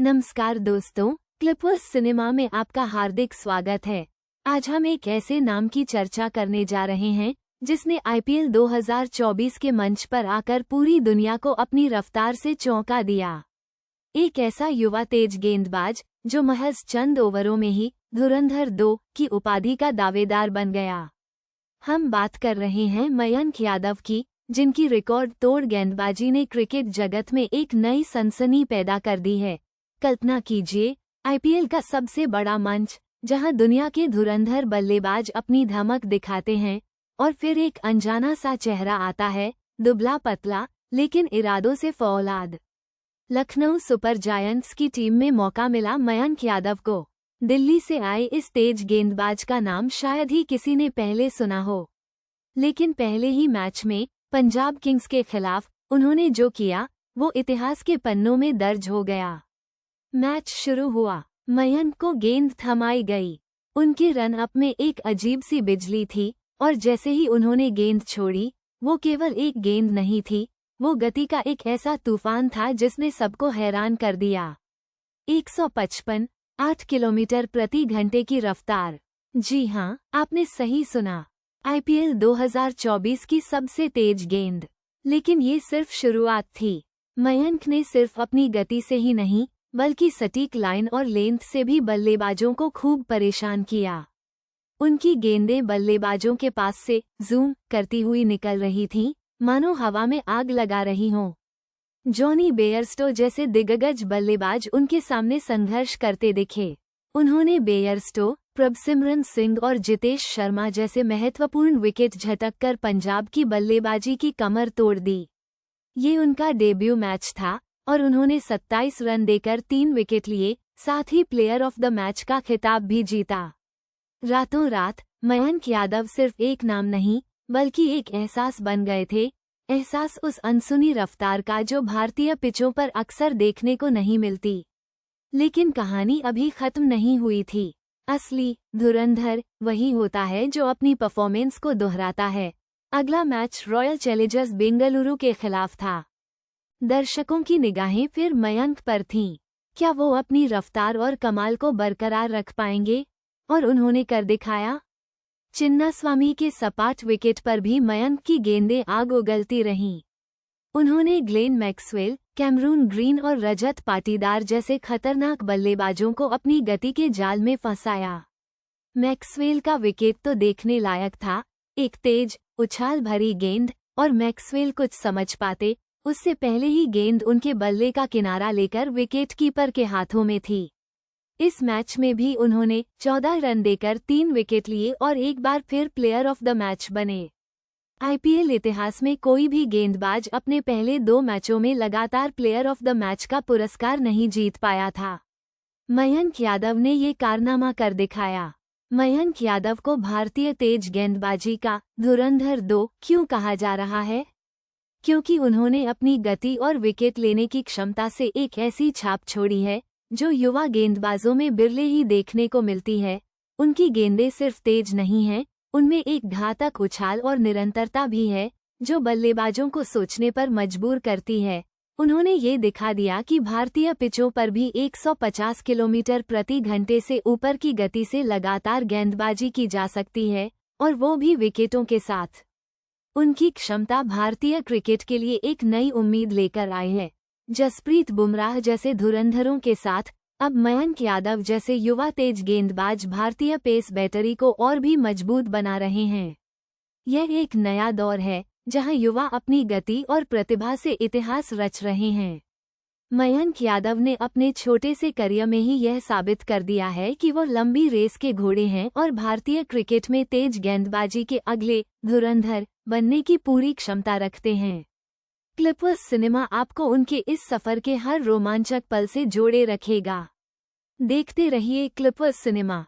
नमस्कार दोस्तों, Clippers cinema में आपका हार्दिक स्वागत है। आज हम एक ऐसे नाम की चर्चा करने जा रहे हैं जिसने आईपीएल 2024 के मंच पर आकर पूरी दुनिया को अपनी रफ्तार से चौंका दिया। एक ऐसा युवा तेज गेंदबाज जो महज चंद ओवरों में ही धुरंधर 2 की उपाधि का दावेदार बन गया। हम बात कर रहे हैं मयंक यादव की, जिनकी रिकॉर्ड तोड़ गेंदबाजी ने क्रिकेट जगत में एक नई सनसनी पैदा कर दी है। कल्पना कीजिए, आईपीएल का सबसे बड़ा मंच, जहां दुनिया के धुरंधर बल्लेबाज अपनी धमक दिखाते हैं, और फिर एक अनजाना सा चेहरा आता है, दुबला पतला लेकिन इरादों से फौलाद। लखनऊ सुपर जायंट्स की टीम में मौका मिला मयंक यादव को। दिल्ली से आए इस तेज गेंदबाज का नाम शायद ही किसी ने पहले सुना हो, लेकिन पहले ही मैच में पंजाब किंग्स के खिलाफ उन्होंने जो किया वो इतिहास के पन्नों में दर्ज हो गया। मैच शुरू हुआ, मयंक को गेंद थमाई गई। उनके रन अप में एक अजीब सी बिजली थी, और जैसे ही उन्होंने गेंद छोड़ी, वो केवल एक गेंद नहीं थी, वो गति का एक ऐसा तूफान था जिसने सबको हैरान कर दिया। 155 8 किलोमीटर प्रति घंटे की रफ्तार। जी हाँ, आपने सही सुना, आईपीएल 2024 की सबसे तेज गेंद। लेकिन ये सिर्फ शुरुआत थी। मयंक ने सिर्फ अपनी गति से ही नहीं, बल्कि सटीक लाइन और लेंथ से भी बल्लेबाजों को खूब परेशान किया। उनकी गेंदें बल्लेबाजों के पास से जूम करती हुई निकल रही थीं, मानो हवा में आग लगा रही हों। जॉनी बेयरस्टो जैसे दिग्गज बल्लेबाज उनके सामने संघर्ष करते दिखे। उन्होंने बेयरस्टो, प्रभसिमरन सिंह और जितेश शर्मा जैसे महत्वपूर्ण विकेट झटककर पंजाब की बल्लेबाजी की कमर तोड़ दी। ये उनका डेब्यू मैच था, और उन्होंने 27 रन देकर 3 विकेट लिए, साथ ही प्लेयर ऑफ द मैच का खिताब भी जीता। रातों रात मयंक यादव सिर्फ एक नाम नहीं, बल्कि एक एहसास बन गए थे। एहसास उस अनसुनी रफ्तार का जो भारतीय पिचों पर अक्सर देखने को नहीं मिलती। लेकिन कहानी अभी खत्म नहीं हुई थी। असली धुरंधर वही होता है जो अपनी परफॉर्मेंस को दोहराता है। अगला मैच रॉयल चैलेंजर्स बेंगलुरु के खिलाफ था। दर्शकों की निगाहें फिर मयंक पर थीं। क्या वो अपनी रफ्तार और कमाल को बरकरार रख पाएंगे? और उन्होंने कर दिखाया। चिन्नास्वामी के सपाट विकेट पर भी मयंक की गेंदें आग उगलती रहीं। उन्होंने ग्लेन मैक्सवेल, कैमरून ग्रीन और रजत पाटीदार जैसे खतरनाक बल्लेबाजों को अपनी गति के जाल में फंसाया। मैक्सवेल का विकेट तो देखने लायक था, एक तेज, उछाल भरी गेंद, और मैक्सवेल कुछ समझ पाते उससे पहले ही गेंद उनके बल्ले का किनारा लेकर विकेटकीपर के हाथों में थी। इस मैच में भी उन्होंने 14 रन देकर 3 विकेट लिए और एक बार फिर प्लेयर ऑफ द मैच बने। आईपीएल इतिहास में कोई भी गेंदबाज अपने पहले 2 मैचों में लगातार प्लेयर ऑफ द मैच का पुरस्कार नहीं जीत पाया था। मयंक यादव ने ये कारनामा कर दिखाया। मयंक यादव को भारतीय तेज गेंदबाजी का धुरंधर 2 क्यों कहा जा रहा है? क्योंकि उन्होंने अपनी गति और विकेट लेने की क्षमता से एक ऐसी छाप छोड़ी है जो युवा गेंदबाजों में बिरले ही देखने को मिलती है। उनकी गेंदें सिर्फ तेज नहीं हैं, उनमें एक घातक उछाल और निरंतरता भी है जो बल्लेबाजों को सोचने पर मजबूर करती है। उन्होंने ये दिखा दिया कि भारतीय पिचों पर भी 150 किलोमीटर प्रति घंटे से ऊपर की गति से लगातार गेंदबाजी की जा सकती है, और वो भी विकेटों के साथ। उनकी क्षमता भारतीय क्रिकेट के लिए एक नई उम्मीद लेकर आई है। जसप्रीत बुमराह जैसे धुरंधरों के साथ अब मयंक यादव जैसे युवा तेज गेंदबाज भारतीय पेस बैटरी को और भी मजबूत बना रहे हैं। यह एक नया दौर है जहां युवा अपनी गति और प्रतिभा से इतिहास रच रहे हैं। मयंक यादव ने अपने छोटे से करियर में ही यह साबित कर दिया है कि वो लंबी रेस के घोड़े हैं और भारतीय क्रिकेट में तेज गेंदबाजी के अगले धुरंधर बनने की पूरी क्षमता रखते हैं। क्लिपर्स सिनेमा आपको उनके इस सफर के हर रोमांचक पल से जोड़े रखेगा। देखते रहिए क्लिपर्स सिनेमा।